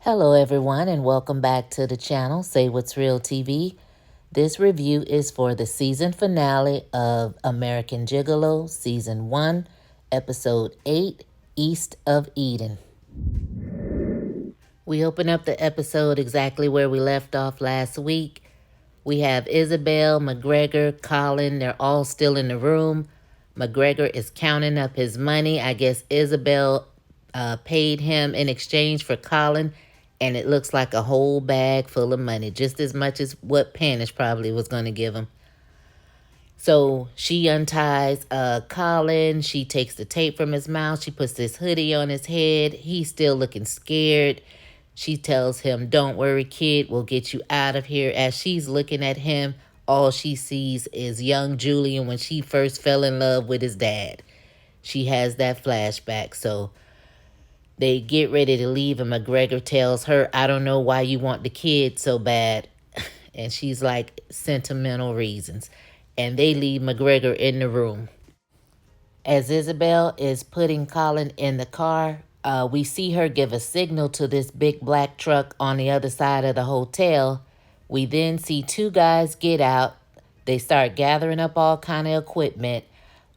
Hello everyone and welcome back to the channel, Say What's Real TV. This review is for the season finale of American Gigolo, Season 1, Episode 8, East of Eden. We open up the episode exactly where we left off last week. We have Isabel, McGregor, Colin, they're all still in the room. McGregor is counting up his money. I guess Isabel paid him in exchange for Colin, and it looks like a whole bag full of money, just as much as what Panish probably was going to give him. So she unties Colin. She takes the tape from his mouth. She puts this hoodie on his head. He's still looking scared. She tells him, "Don't worry, kid. We'll get you out of here." As she's looking at him, all she sees is young Julian when she first fell in love with his dad. She has that flashback. So they get ready to leave, and McGregor tells her, "I don't know why you want the kid so bad." And she's like, "Sentimental reasons." And they leave McGregor in the room. As Isabel is putting Colin in the car, we see her give a signal to this big black truck on the other side of the hotel. We then see two guys get out. They start gathering up all kind of equipment,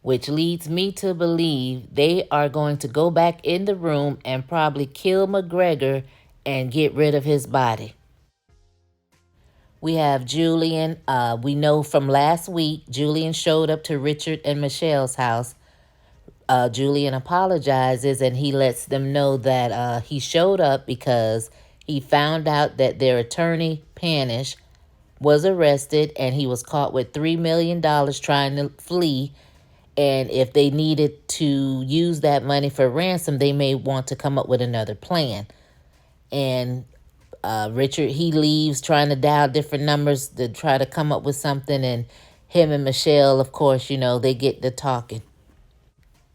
which leads me to believe they are going to go back in the room and probably kill McGregor and get rid of his body. We have Julian. We know from last week, Julian showed up to Richard and Michelle's house. Julian apologizes and he lets them know that he showed up because he found out that their attorney, Panish, was arrested and he was caught with $3 million trying to flee. And if they needed to use that money for ransom, they may want to come up with another plan. And Richard, he leaves trying to dial different numbers to try to come up with something. And him and Michelle, of course, they get to talking.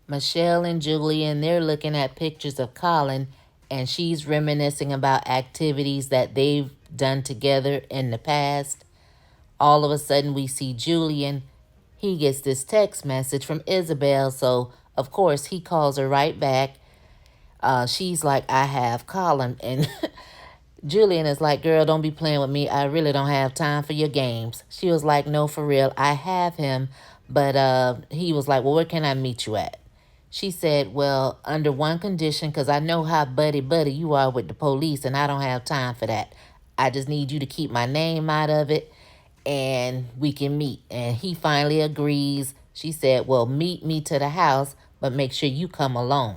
Michelle and Julian, they're looking at pictures of Colin, and she's reminiscing about activities that they've done together in the past. All of a sudden, we see Julian. He gets this text message from Isabel, so of course he calls her right back. She's like, "I have Colin," and Julian is like, "Girl, don't be playing with me. I really don't have time for your games." She was like, "No, for real, I have him," but he was like, "Well, where can I meet you at?" She said, "Well, under one condition, because I know how buddy you are with the police, and I don't have time for that. I just need you to keep my name out of it, and we can meet." And he finally agrees. She said, "Well, meet me to the house, but make sure you come alone."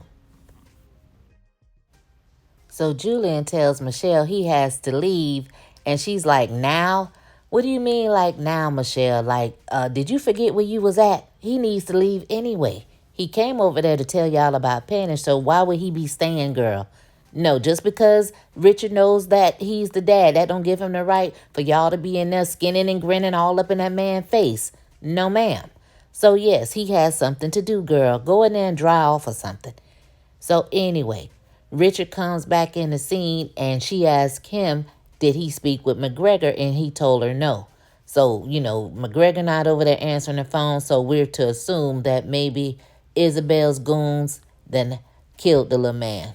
So Julian tells Michelle he has to leave, and she's like, "Now? What do you mean, like, now, Michelle? Like, did you forget where you was at? He needs to leave anyway. He came over there to tell y'all about Panish, so why would he be staying, girl? No, just because Richard knows that he's the dad, that don't give him the right for y'all to be in there skinning and grinning all up in that man's face. No, ma'am. So, yes, he has something to do, girl. Go in there and dry off or something." So, anyway, Richard comes back in the scene, and she asks him, did he speak with McGregor, and he told her no. So, McGregor not over there answering the phone, so we're to assume that maybe Isabel's goons then killed the little man.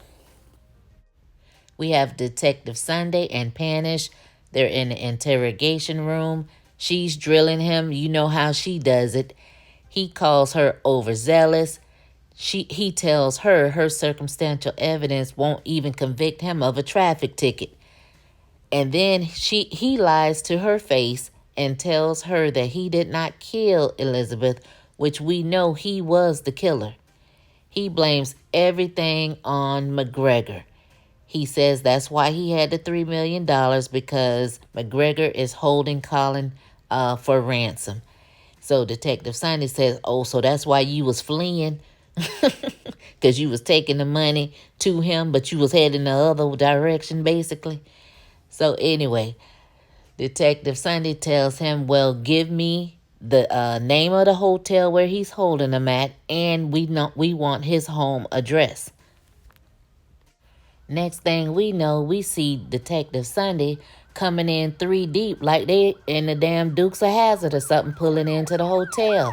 We have Detective Sunday and Panish. They're in the interrogation room. She's drilling him. You know how she does it. He calls her overzealous. He tells her circumstantial evidence won't even convict him of a traffic ticket. And then he lies to her face and tells her that he did not kill Elizabeth, which we know he was the killer. He blames everything on McGregor. He says that's why he had the $3 million, because McGregor is holding Colin for ransom. So Detective Sunday says, "Oh, so that's why you was fleeing?" Because you was taking the money to him, but you was heading the other direction, basically. So anyway, Detective Sunday tells him, "Well, give me the name of the hotel where he's holding them at, and we want his home address." Next thing we know, we see Detective Sunday coming in 3 deep like they in the damn Dukes of Hazzard or something, pulling into the hotel.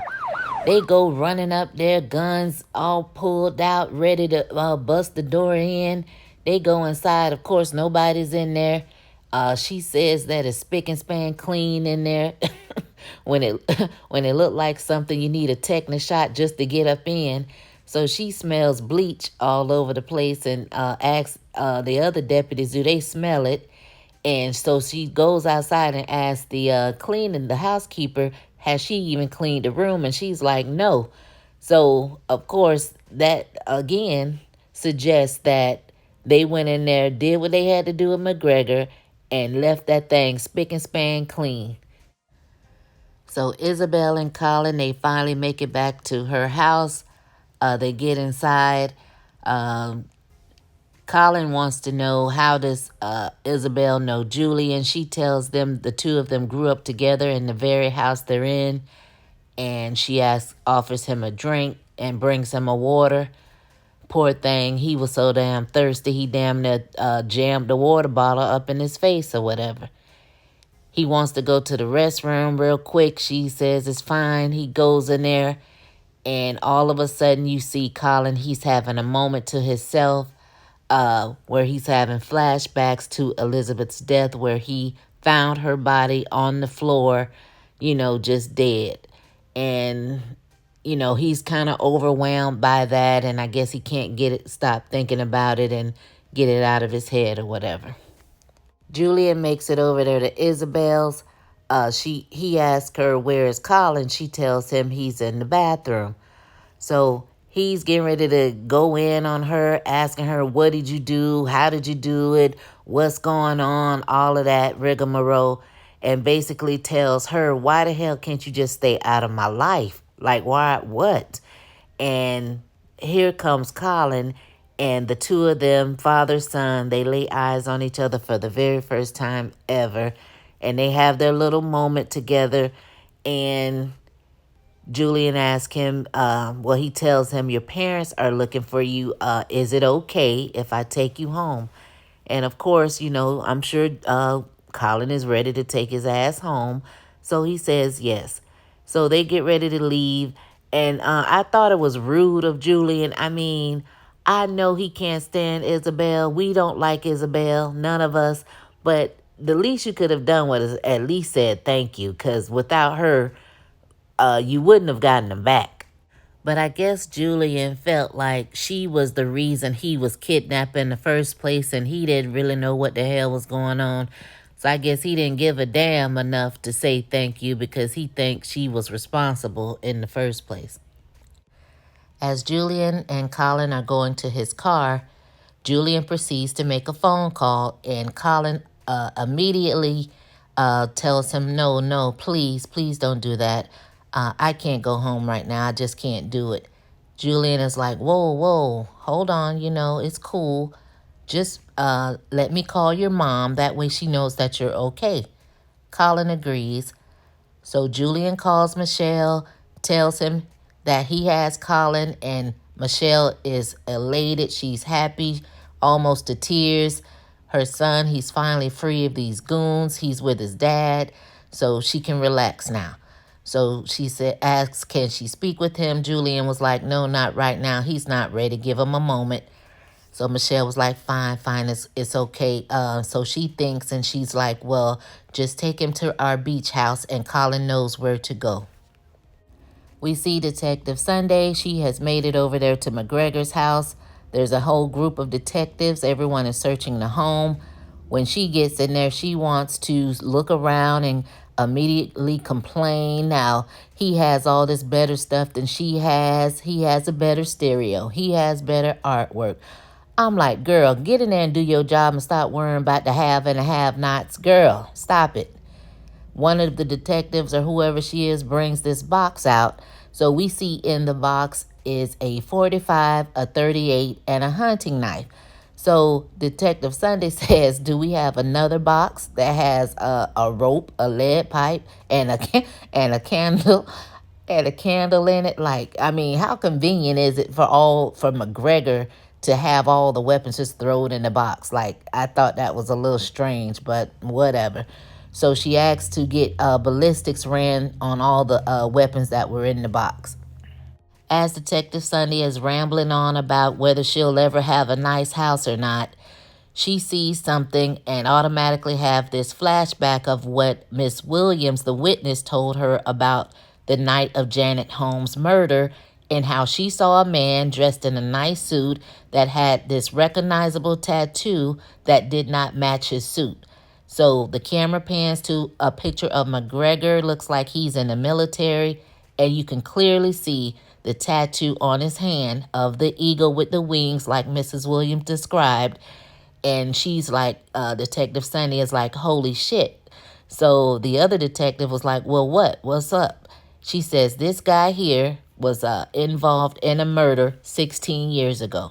They go running up there, guns all pulled out, ready to bust the door in. They go inside. Of course, nobody's in there. She says that it's spick and span clean in there. when it when it looked like something you need a tetanus shot just to get up in. So she smells bleach all over the place and asks the other deputies, do they smell it? And so she goes outside and asks the cleaning, the housekeeper, has she even cleaned the room? And she's like, no. So, of course, that again suggests that they went in there, did what they had to do with McGregor, and left that thing spick and span clean. So Isabel and Colin, they finally make it back to her house. They get inside. Um, Colin wants to know, how does Isabel know Julie? And she tells them the two of them grew up together in the very house they're in. And she offers him a drink and brings him a water. Poor thing, he was so damn thirsty, he damn near jammed the water bottle up in his face or whatever. He wants to go to the restroom real quick. She says it's fine. He goes in there, and all of a sudden you see Colin, he's having a moment to himself where he's having flashbacks to Elizabeth's death, where he found her body on the floor, just dead. And, he's kind of overwhelmed by that, and I guess he can't stop thinking about it and get it out of his head or whatever. Julian makes it over there to Isabel's. He asks her, where is Colin? She tells him he's in the bathroom. So he's getting ready to go in on her, asking her, what did you do? How did you do it? What's going on? All of that rigmarole. And basically tells her, why the hell can't you just stay out of my life? Like, why, what? And here comes Colin, and the two of them, father, son, they lay eyes on each other for the very first time ever. And they have their little moment together. And Julian asks him, he tells him, your parents are looking for you. Is it okay if I take you home? And of course, I'm sure Colin is ready to take his ass home. So he says yes. So they get ready to leave. And I thought it was rude of Julian. I mean, I know he can't stand Isabel. We don't like Isabel, none of us. But the least you could have done was at least said thank you. Because without her, you wouldn't have gotten him back. But I guess Julian felt like she was the reason he was kidnapped in the first place, and he didn't really know what the hell was going on. So I guess he didn't give a damn enough to say thank you because he thinks she was responsible in the first place. As Julian and Colin are going to his car, Julian proceeds to make a phone call, and Colin immediately tells him, no, please don't do that. I can't go home right now. I just can't do it. Julian is like, whoa, hold on, it's cool. Just let me call your mom. That way she knows that you're okay. Colin agrees. So Julian calls Michelle, tells him that he has Colin, and Michelle is elated. She's happy, almost to tears. Her son, he's finally free of these goons. He's with his dad, so she can relax now. So she asks, can she speak with him? Julian was like, no, not right now. He's not ready. Give him a moment. So Michelle was like, fine, it's okay. So she thinks, and she's like, well, just take him to our beach house, and Colin knows where to go. We see Detective Sunday. She has made it over there to McGregor's house. There's a whole group of detectives. Everyone is searching the home. When she gets in there, she wants to look around and immediately complain. Now, he has all this better stuff than she has. He has a better stereo. He has better artwork. I'm like, girl, get in there and do your job and stop worrying about the have and the have-nots. Girl, stop it. One of the detectives, or whoever she is, brings this box out. So we see in the box is a 45, a 38, and a hunting knife. So Detective Sunday says, do we have another box that has a rope, a lead pipe, and a candle, and a candle in it? Like, I mean, how convenient is it for McGregor to have all the weapons just thrown in the box? Like, I thought that was a little strange, but whatever. So she asked to get ballistics ran on all the weapons that were in the box. As Detective Sunday is rambling on about whether she'll ever have a nice house or not, she sees something and automatically have this flashback of what Miss Williams, the witness, told her about the night of Janet Holmes' murder, and how she saw a man dressed in a nice suit that had this recognizable tattoo that did not match his suit. So the camera pans to a picture of McGregor, looks like he's in the military, and you can clearly see the tattoo on his hand of the eagle with the wings like Mrs. Williams described. And she's like, Detective Sunny is like, holy shit. So the other detective was like, well, what's up? She says, this guy here was involved in a murder 16 years ago.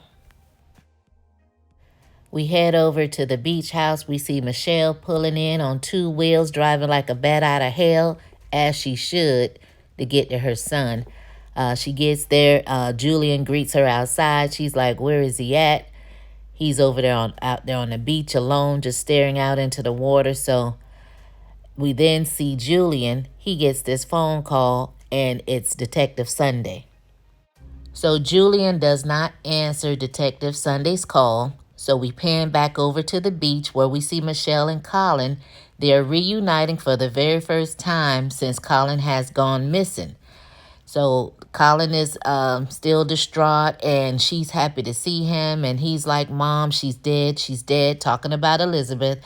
We head over to the beach house. We see Michelle pulling in on two wheels, driving like a bat out of hell, as she should, to get to her son. She gets there. Julian greets her outside. She's like, where is he at? He's over there out there on the beach alone, just staring out into the water. So we then see Julian. He gets this phone call, and it's Detective Sunday. So Julian does not answer Detective Sunday's call. So we pan back over to the beach where we see Michelle and Colin. They're reuniting for the very first time since Colin has gone missing. So Colin is still distraught, and she's happy to see him. And he's like, Mom, she's dead, talking about Elizabeth.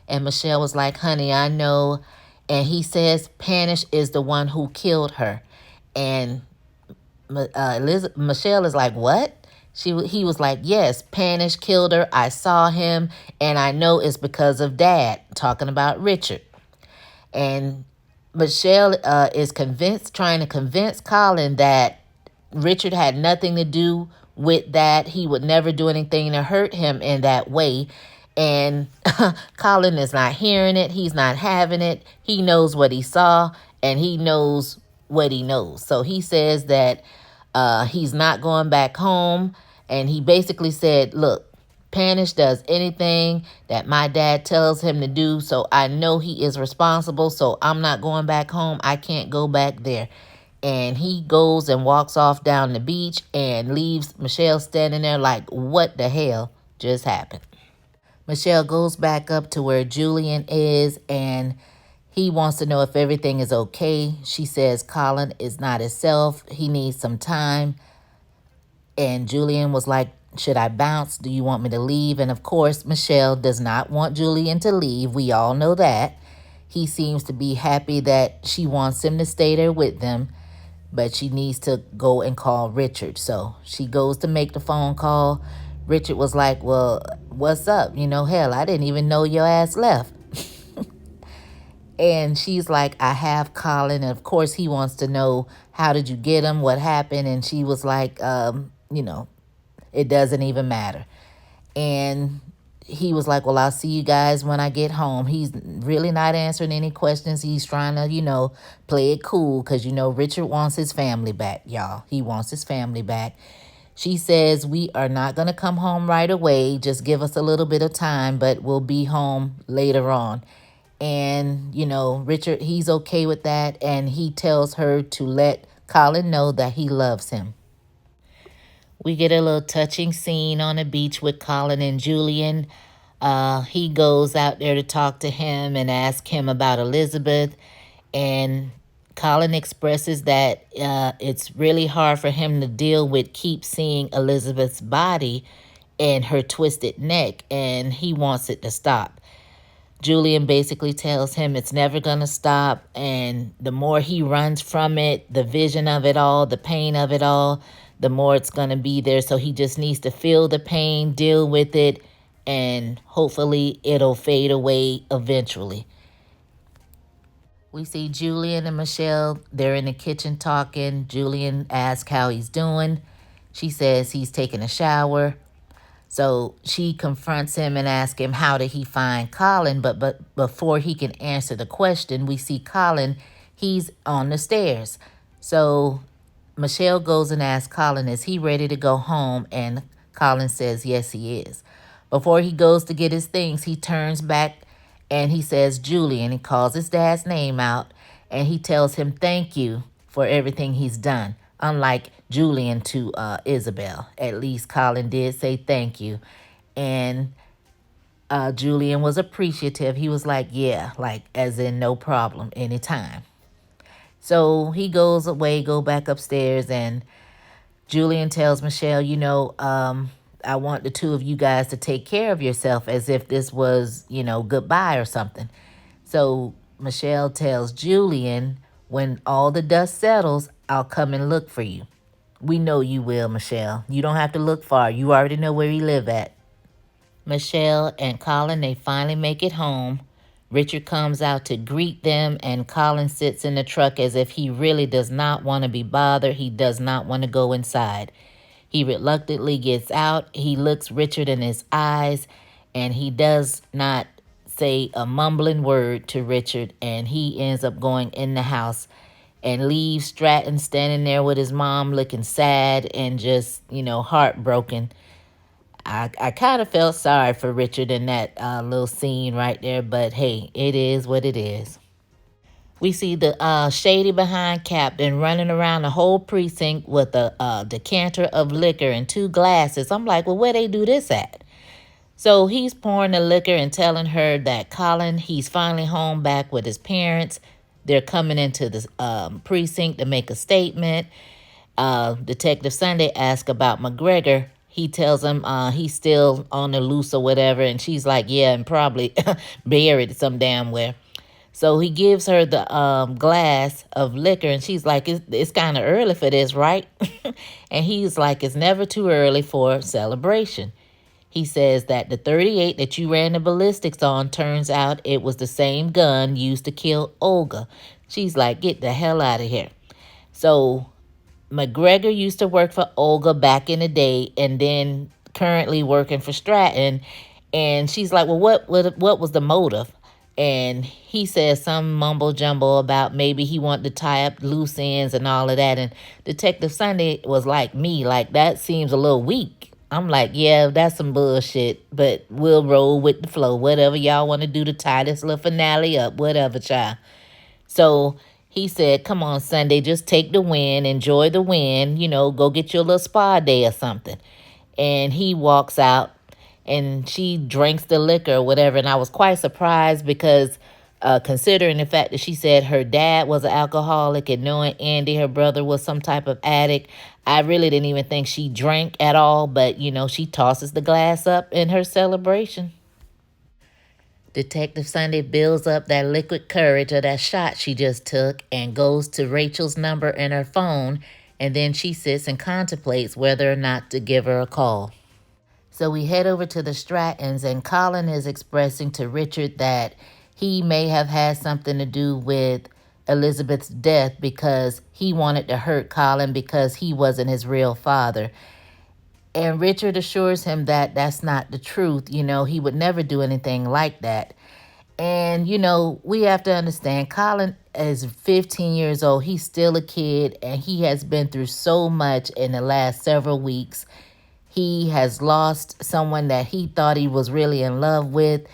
And Michelle was like, honey, I know. And he says Panish is the one who killed her. And Michelle is like, what? He was like, yes, Panish killed her. I saw him, and I know it's because of Dad, talking about Richard. And Michelle is trying to convince Colin that Richard had nothing to do with that. He would never do anything to hurt him in that way. And Colin is not hearing it. He's not having it. He knows what he saw, and he knows what he knows. So he says that he's not going back home. And he basically said, look, Panish does anything that my dad tells him to do, so I know he is responsible, so I'm not going back home. I can't go back there. And he goes and walks off down the beach and leaves Michelle standing there like, what the hell just happened? Michelle goes back up to where Julian is, and he wants to know if everything is okay. She says Colin is not himself. He needs some time. And Julian was like, should I bounce? Do you want me to leave? And of course, Michelle does not want Julian to leave. We all know that. He seems to be happy that she wants him to stay there with them, but she needs to go and call Richard. So she goes to make the phone call. Richard was like, well, what's up? Hell, I didn't even know your ass left. And she's like, I have Colin. And of course, he wants to know, how did you get him? What happened? And she was like, it doesn't even matter. And he was like, well, I'll see you guys when I get home. He's really not answering any questions. He's trying to, play it cool because, Richard wants his family back, y'all. He wants his family back. She says, we are not going to come home right away. Just give us a little bit of time, but we'll be home later on. And, Richard, he's okay with that. And he tells her to let Colin know that he loves him. We get a little touching scene on the beach with Colin and Julian. He goes out there to talk to him and ask him about Elizabeth. And Colin expresses that it's really hard for him to deal with keep seeing Elizabeth's body and her twisted neck, and he wants it to stop. Julian basically tells him it's never going to stop, and the more he runs from it, the vision of it all, the pain of it all, the more it's going to be there. So he just needs to feel the pain, deal with it, and hopefully it'll fade away eventually. We see Julian and Michelle. They're in the kitchen talking. Julian asks how he's doing. She says he's taking a shower. So she confronts him and asks him how did he find Colin. But before he can answer the question, we see Colin. He's on the stairs. So Michelle goes and asks Colin, is he ready to go home? And Colin says, yes, he is. Before he goes to get his things, he turns back and he says, Julian. He calls his dad's name out, and he tells him thank you for everything he's done. Unlike Julian to Isabel. At least Colin did say thank you. And Julian was appreciative. He was like, yeah, like as in no problem, anytime. So he goes away, go back upstairs, and Julian tells Michelle, I want the two of you guys to take care of yourself as if this was, goodbye or something. So Michelle tells Julian, when all the dust settles, I'll come and look for you. We know you will, Michelle. You don't have to look far. You already know where he live at. Michelle and Colin, they finally make it home. Richard comes out to greet them, and Colin sits in the truck as if he really does not want to be bothered. He does not want to go inside. He reluctantly gets out. He looks Richard in his eyes, and he does not say a mumbling word to Richard, and he ends up going in the house and leaves Stratton standing there with his mom looking sad and just, heartbroken. I kind of felt sorry for Richard in that little scene right there, but hey, it is what it is. We see the shady behind Captain running around the whole precinct with a decanter of liquor and two glasses. I'm like, well, where they do this at? So he's pouring the liquor and telling her that Colin, he's finally home back with his parents. They're coming into the precinct to make a statement. Detective Sunday asks about McGregor. He tells him he's still on the loose or whatever, and she's like, yeah, and probably buried some damn where. So he gives her the glass of liquor, and she's like, it's kind of early for this, right? And he's like, it's never too early for celebration. He says that the 38 that you ran the ballistics on, turns out it was the same gun used to kill Olga. She's like, get the hell out of here. So McGregor used to work for Olga back in the day, and then currently working for Stratton. And she's like, well, what was the motive? And he says some mumble jumble about maybe he wanted to tie up loose ends and all of that. And Detective Sunday was like, me, like, that seems a little weak. I'm like, yeah, that's some bullshit, but we'll roll with the flow. Whatever y'all want to do to tie this little finale up, whatever, child. So he said, come on, Sunday, just take the win, enjoy the win, go get your little spa day or something. And he walks out, and she drinks the liquor or whatever. And I was quite surprised because considering the fact that she said her dad was an alcoholic, and knowing Andy, her brother, was some type of addict, I really didn't even think she drank at all. But, she tosses the glass up in her celebration. Detective Sunday builds up that liquid courage of that shot she just took and goes to Rachel's number in her phone, and then she sits and contemplates whether or not to give her a call. So we head over to the Strattons, and Colin is expressing to Richard that he may have had something to do with Elizabeth's death because he wanted to hurt Colin because he wasn't his real father. And Richard assures him that that's not the truth. He would never do anything like that. And, we have to understand Colin is 15 years old. He's still a kid, and he has been through so much in the last several weeks. He has lost someone that he thought he was really in love with,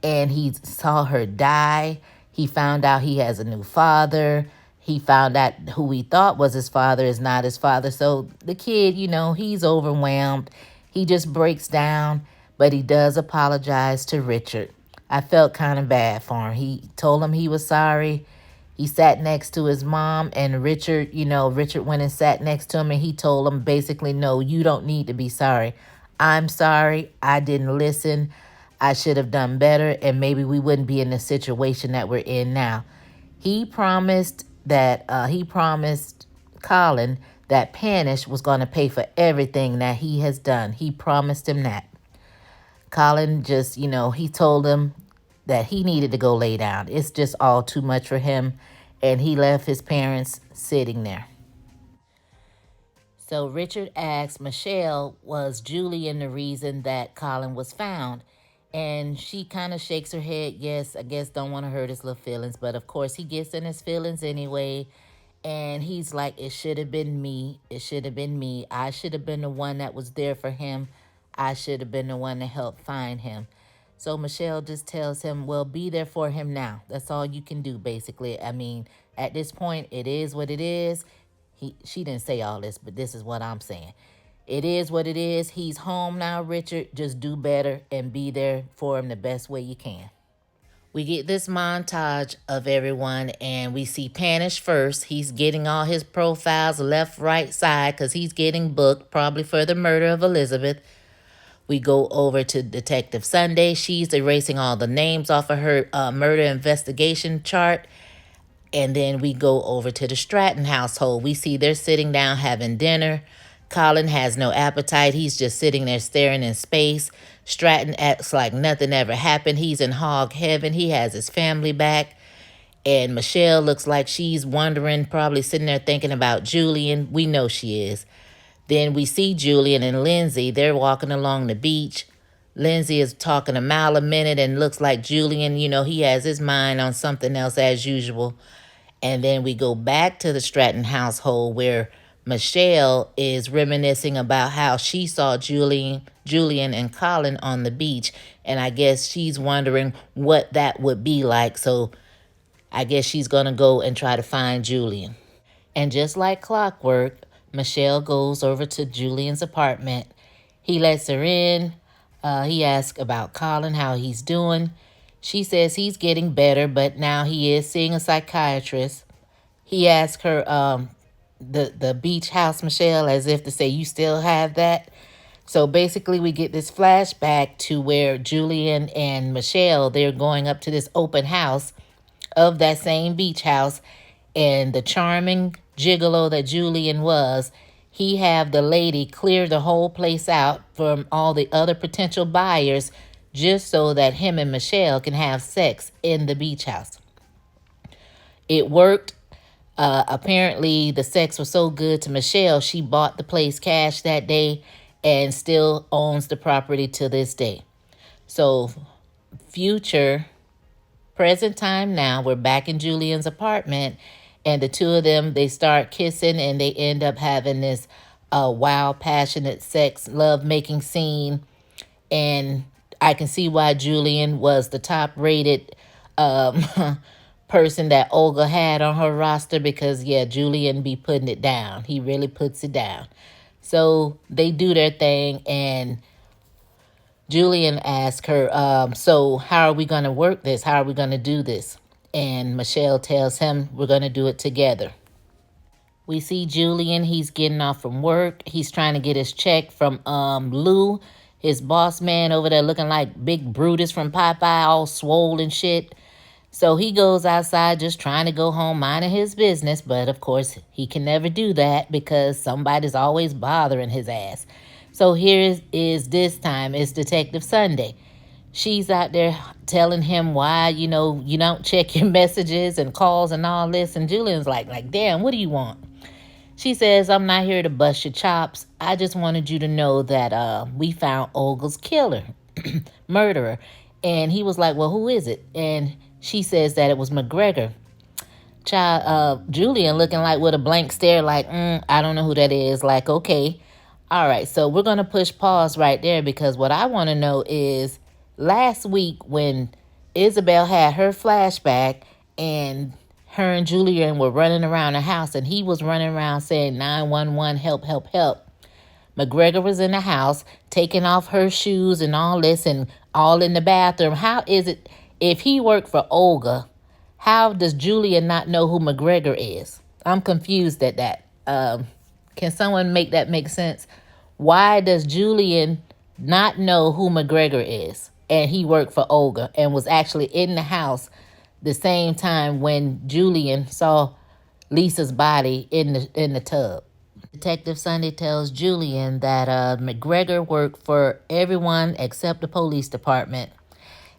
and he saw her die. He found out he has a new father. He found out who he thought was his father is not his father. So the kid, he's overwhelmed. He just breaks down, but he does apologize to Richard. I felt kind of bad for him. He told him he was sorry. He sat next to his mom, and Richard went and sat next to him, and he told him basically, no, you don't need to be sorry. I'm sorry. I didn't listen. I should have done better, and maybe we wouldn't be in the situation that we're in now. He promised Colin that Panish was going to pay for everything that he has done. He promised him that. Colin just, he told him that he needed to go lay down. It's just all too much for him. And he left his parents sitting there. So Richard asks Michelle, was Julian the reason that Colin was found? And she kind of shakes her head. Yes, I guess don't want to hurt his little feelings. But of course, he gets in his feelings anyway. And he's like, it should have been me. It should have been me. I should have been the one that was there for him. I should have been the one to help find him. So Michelle just tells him, well, be there for him now. That's all you can do, basically. I mean, at this point, it is what it is. She didn't say all this, but this is what I'm saying. It is what it is. He's home now, Richard. Just do better and be there for him the best way you can. We get this montage of everyone, and we see Panish first. He's getting all his profiles left, right, side because he's getting booked, probably for the murder of Elizabeth. We go over to Detective Sunday. She's erasing all the names off of her murder investigation chart. And then we go over to the Stratton household. We see they're sitting down having dinner. Colin has no appetite. He's just sitting there staring in space. Stratton acts like nothing ever happened. He's in hog heaven. He has his family back. And Michelle looks like she's wondering, probably sitting there thinking about Julian. We know she is. Then we see Julian and Lindsay. They're walking along the beach. Lindsay is talking a mile a minute and looks like Julian, he has his mind on something else as usual. And then we go back to the Stratton household where Michelle is reminiscing about how she saw Julian and Colin on the beach. And I guess she's wondering what that would be like. So I guess she's going to go and try to find Julian. And just like clockwork, Michelle goes over to Julian's apartment. He lets her in. He asks about Colin, how he's doing. She says he's getting better, but now he is seeing a psychiatrist. He asks her the beach house, Michelle, as if to say, you still have that? So basically we get this flashback to where Julian and Michelle, they're going up to this open house of that same beach house, and the charming gigolo that Julian was, he have the lady clear the whole place out from all the other potential buyers just so that him and Michelle can have sex in the beach house. It worked. Apparently the sex was so good to Michelle, she bought the place cash that day and still owns the property to this day. So future, present time now, we're back in Julian's apartment, and the two of them, they start kissing, and they end up having this wild, passionate sex, love-making scene. And I can see why Julian was the top-rated person that Olga had on her roster, because, yeah, Julian be putting it down. He really puts it down. So they do their thing, and Julian asks her, so how are we going to work this? How are we going to do this? And Michelle tells him, we're going to do it together. We see Julian. He's getting off from work. He's trying to get his check from Lou, his boss man over there, looking like Big Brutus from Popeye, all swole and shit. So he goes outside just trying to go home, minding his business. But, of course, he can never do that because somebody's always bothering his ass. So here is this time, it's Detective Sunday. She's out there telling him why, you don't check your messages and calls and all this. And Julian's like, damn, what do you want? She says, I'm not here to bust your chops. I just wanted you to know that we found Olga's killer, murderer. And he was like, well, who is it? And she says that it was McGregor. Julian looking like with a blank stare, like, I don't know who that is. Like, okay. All right, so we're going to push pause right there, because what I want to know is last week when Isabel had her flashback and her and Julian were running around the house and he was running around saying 911, help, help, help. McGregor was in the house taking off her shoes and all this and all in the bathroom. How is it, if he worked for Olga, how does Julian not know who McGregor is? I'm confused at that. Can someone make that make sense? Why does Julian not know who McGregor is? And he worked for Olga and was actually in the house the same time when Julian saw Lisa's body in the tub. Detective Sunday tells Julian that McGregor worked for everyone except the police department.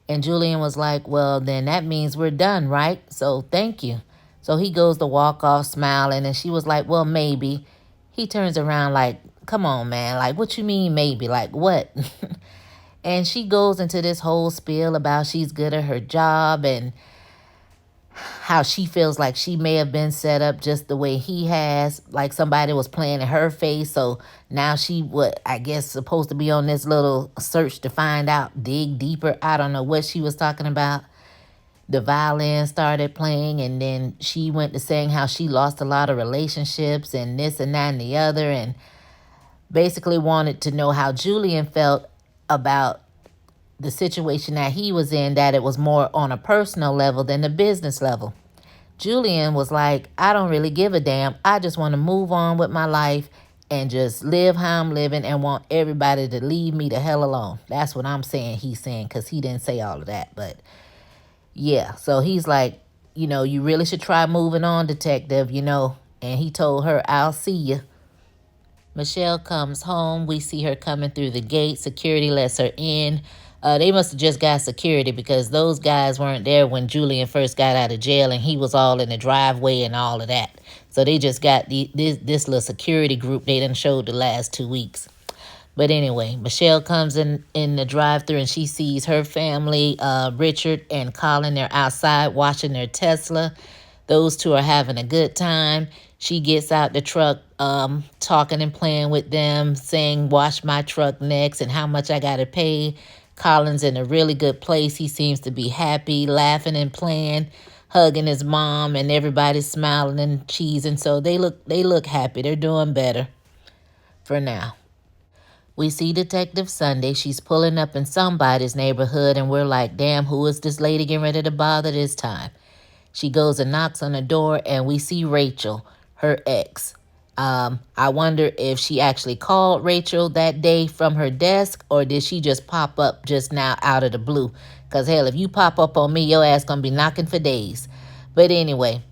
And Julian was like, well, then that means we're done, right? So thank you. So he goes to walk off smiling, and she was like, well, maybe. He turns around like, come on, man. Like, what you mean maybe? Like, what? And she goes into this whole spiel about she's good at her job and how she feels like she may have been set up just the way he has, like somebody was playing in her face. So now she, I guess, supposed to be on this little search to find out, dig deeper. I don't know what she was talking about. The violin started playing, and then she went to saying how she lost a lot of relationships and this and that and the other. And basically wanted to know how Julian felt about the situation that he was in, that it was more on a personal level than the business level. Julian was like, I don't really give a damn. I just want to move on with my life and just live how I'm living and want everybody to leave me the hell alone. That's what I'm saying he's saying, because he didn't say all of that. But yeah, so he's like, you really should try moving on, detective. And he told her, I'll see you. Michelle comes home. We see her coming through the gate. Security lets her in. They must have just got security, because those guys weren't there when Julian first got out of jail, and he was all in the driveway and all of that. So they just got this little security group they done showed the last 2 weeks. But anyway, Michelle comes in the drive-thru, and she sees her family, Richard and Colin. They're outside watching their Tesla. Those two are having a good time. She gets out the truck, talking and playing with them, saying, watch my truck next and how much I got to pay. Colin's in a really good place. He seems to be happy, laughing and playing, hugging his mom, and everybody's smiling and cheesing. So they look happy. They're doing better for now. We see Detective Sunday. She's pulling up in somebody's neighborhood, and we're like, damn, who is this lady getting ready to bother this time? She goes and knocks on the door, and we see Rachel, her ex. I wonder if she actually called Rachel that day from her desk, or did she just pop up just now out of the blue? Because, hell, if you pop up on me, your ass going to be knocking for days. But anyway,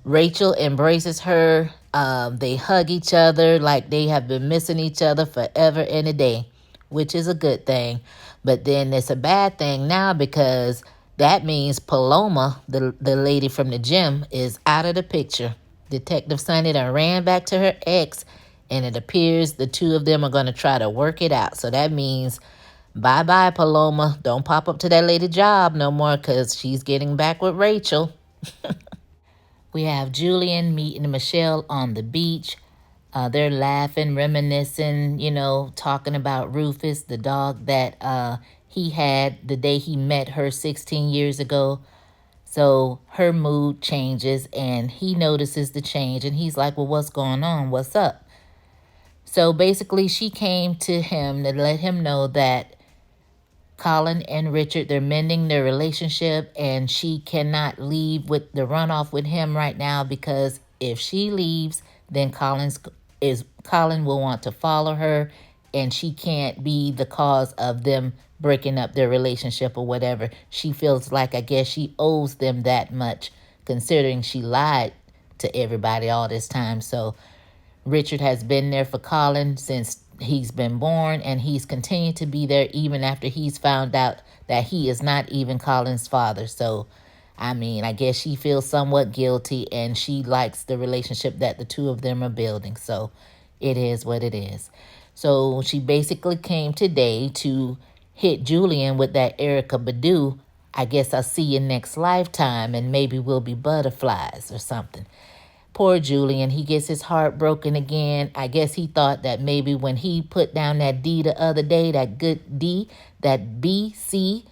Rachel embraces her. They hug each other like they have been missing each other forever and a day, which is a good thing. But then it's a bad thing now, because that means Paloma, the lady from the gym, is out of the picture. Detective Sunday done ran back to her ex, and it appears the two of them are going to try to work it out. So that means bye-bye, Paloma. Don't pop up to that lady job no more, because she's getting back with Rachel. We have Julian meeting Michelle on the beach. They're laughing, reminiscing, talking about Rufus, the dog that he had the day he met her 16 years ago. So her mood changes, and he notices the change, and he's like, well, what's going on? What's up? So basically, she came to him to let him know that Colin and Richard, they're mending their relationship, and she cannot leave with the runoff with him right now, because if she leaves, then Colin will want to follow her, and she can't be the cause of them breaking up their relationship or whatever. She feels like, I guess, she owes them that much, considering she lied to everybody all this time. So Richard has been there for Colin since he's been born, and he's continued to be there even after he's found out that he is not even Colin's father. So, I guess she feels somewhat guilty, and she likes the relationship that the two of them are building. So, it is what it is. So, she basically came today to hit Julian with that Erica Badu, I guess I'll see you next lifetime, and maybe we'll be butterflies or something. Poor Julian, he gets his heart broken again. I guess he thought that maybe when he put down that D the other day, that good D, that BC,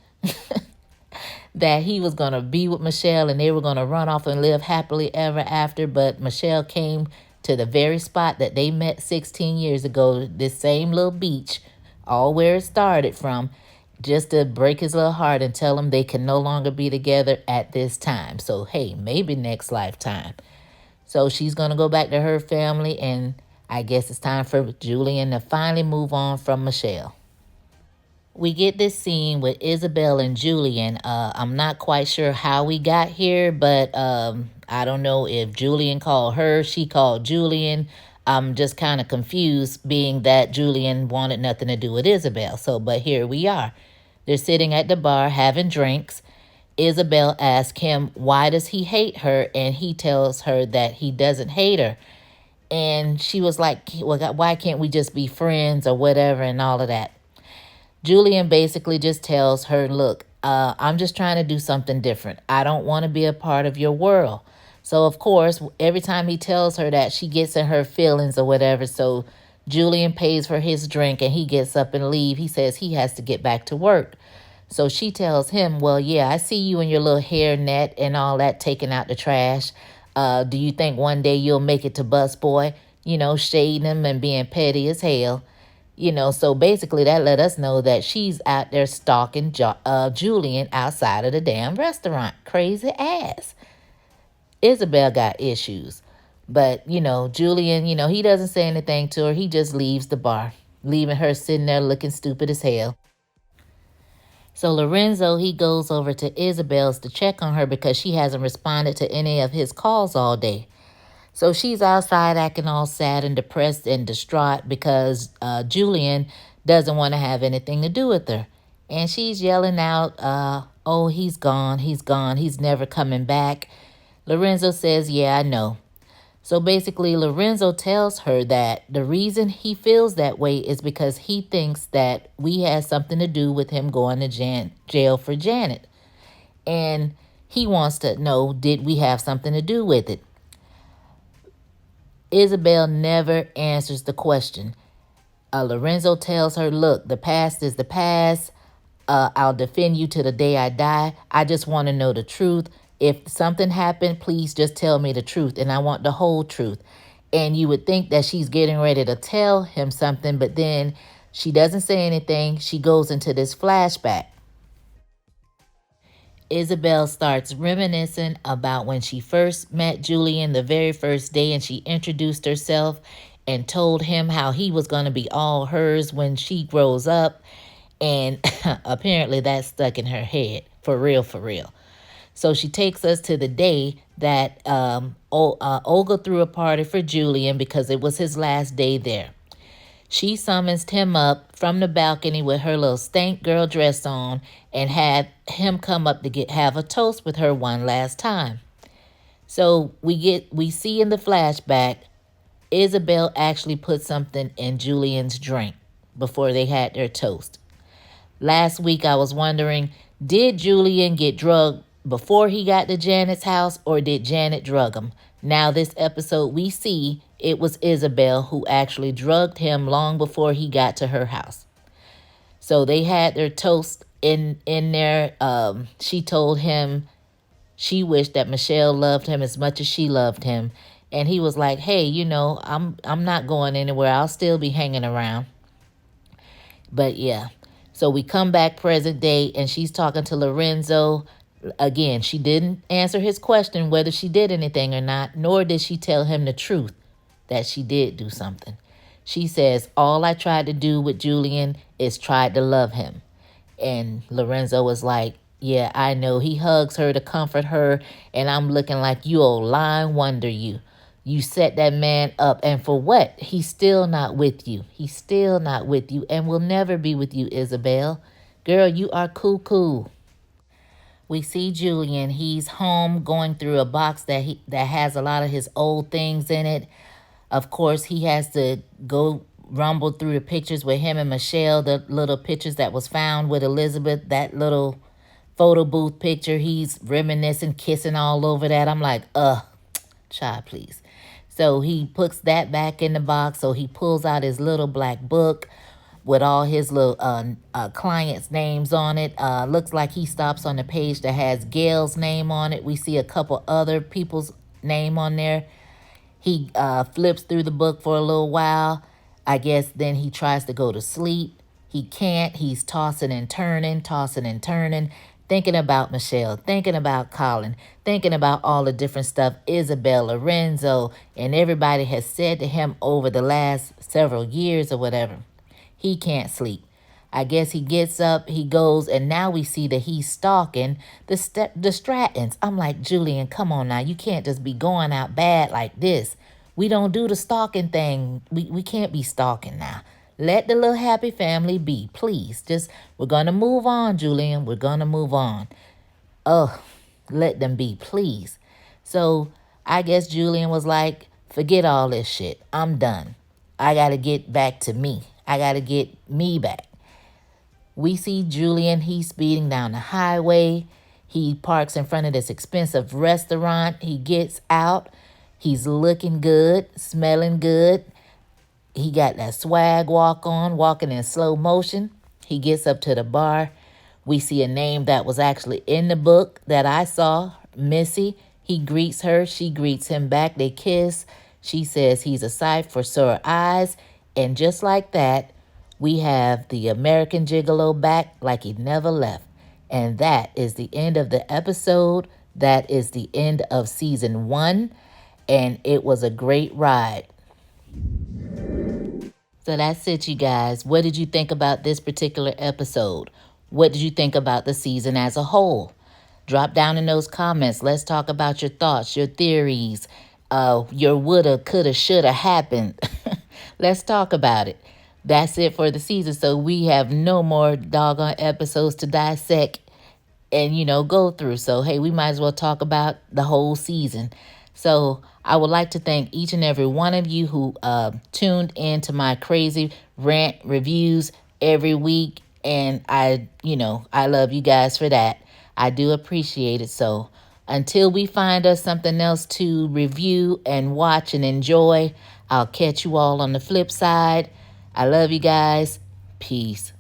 that he was going to be with Michelle and they were going to run off and live happily ever after. But Michelle came to the very spot that they met 16 years ago, this same little beach, all where it started from, just to break his little heart and tell him they can no longer be together at this time. So, hey, maybe next lifetime. So she's going to go back to her family, and I guess it's time for Julian to finally move on from Michelle. We get this scene with Isabel and Julian. I'm not quite sure how we got here, but I don't know if Julian called her, she called Julian. I'm just kind of confused, being that Julian wanted nothing to do with Isabel. So, but here we are. They're sitting at the bar having drinks. Isabel asks him, why does he hate her? And he tells her that he doesn't hate her. And she was like, well, why can't we just be friends or whatever and all of that? Julian basically just tells her, look, I'm just trying to do something different. I don't want to be a part of your world. So, of course, every time he tells her that, she gets in her feelings or whatever. So Julian pays for his drink, and he gets up and leave. He says he has to get back to work. So she tells him, well, yeah, I see you in your little hair net and all that, taking out the trash. Do you think one day you'll make it to busboy? shading him and being petty as hell. So basically that let us know that she's out there stalking Julian outside of the damn restaurant. Crazy ass. Isabel got issues. But, Julian, he doesn't say anything to her. He just leaves the bar, leaving her sitting there looking stupid as hell. So Lorenzo, he goes over to Isabel's to check on her because she hasn't responded to any of his calls all day. So she's outside acting all sad and depressed and distraught because Julian doesn't want to have anything to do with her. And she's yelling out, oh, he's gone, he's never coming back. Lorenzo says, yeah, I know. So basically, Lorenzo tells her that the reason he feels that way is because he thinks that we had something to do with him going to jail for Janet. And he wants to know, did we have something to do with it? Isabel never answers the question. Lorenzo tells her, look, the past is the past. I'll defend you to the day I die. I just want to know the truth. If something happened, please just tell me the truth, and I want the whole truth. And you would think that she's getting ready to tell him something, but then she doesn't say anything. She goes into this flashback. Isabel starts reminiscing about when she first met Julian the very first day, and she introduced herself and told him how he was going to be all hers when she grows up. And apparently that stuck in her head, for real, for real. So she takes us to the day that Olga threw a party for Julian because it was his last day there. She summons him up from the balcony with her little stank girl dress on and had him come up to have a toast with her one last time. So we see in the flashback, Isabel actually put something in Julian's drink before they had their toast. Last week I was wondering, did Julian get drugged before he got to Janet's house, or did Janet drug him? Now this episode we see it was Isabel who actually drugged him long before he got to her house. So they had their toast in there. She told him she wished that Michelle loved him as much as she loved him. And he was like, hey, I'm not going anywhere. I'll still be hanging around. But yeah. So we come back present day, and she's talking to Lorenzo. Again, she didn't answer his question whether she did anything or not, nor did she tell him the truth that she did do something. She says, all I tried to do with Julian is tried to love him. And Lorenzo was like, yeah, I know. He hugs her to comfort her, and I'm looking like you old lying wonder you. You set that man up, and for what? He's still not with you. He's still not with you and will never be with you, Isabel. Girl, you are cool. We see Julian. He's home going through a box that has a lot of his old things in it. Of course, he has to go rumble through the pictures with him and Michelle, the little pictures that was found with Elizabeth, that little photo booth picture. He's reminiscing, kissing all over that. I'm like, child, please. So he puts that back in the box. So he pulls out his little black book with all his little clients' names on it. Looks like he stops on the page that has Gail's name on it. We see a couple other people's name on there. He flips through the book for a little while. I guess then he tries to go to sleep. He can't. He's tossing and turning, thinking about Michelle, thinking about Colin, thinking about all the different stuff Isabel, Lorenzo, and everybody has said to him over the last several years or whatever. He can't sleep. I guess he gets up, he goes, and now we see that he's stalking the Strattons. I'm like, Julian, come on now. You can't just be going out bad like this. We don't do the stalking thing. We can't be stalking now. Let the little happy family be, please. We're going to move on, Julian. We're going to move on. Let them be, please. So I guess Julian was like, forget all this shit. I'm done. I got to get back to me. I got to get me back. We see Julian. He's speeding down the highway. He parks in front of this expensive restaurant. He gets out. He's looking good, smelling good. He got that swag walk on, walking in slow motion. He gets up to the bar. We see a name that was actually in the book that I saw, Missy. He greets her. She greets him back. They kiss. She says he's a sight for sore eyes. And just like that, we have the American Gigolo back like he never left. And that is the end of the episode. That is the end of season 1. And it was a great ride. So that's it, you guys. What did you think about this particular episode? What did you think about the season as a whole? Drop down in those comments. Let's talk about your thoughts, your theories, your woulda, coulda, shoulda happened. Let's talk about it. That's it for the season. So we have no more doggone episodes to dissect and, go through. So, hey, we might as well talk about the whole season. So I would like to thank each and every one of you who tuned in to my crazy rant reviews every week. And I love you guys for that. I do appreciate it. So until we find us something else to review and watch and enjoy, I'll catch you all on the flip side. I love you guys. Peace.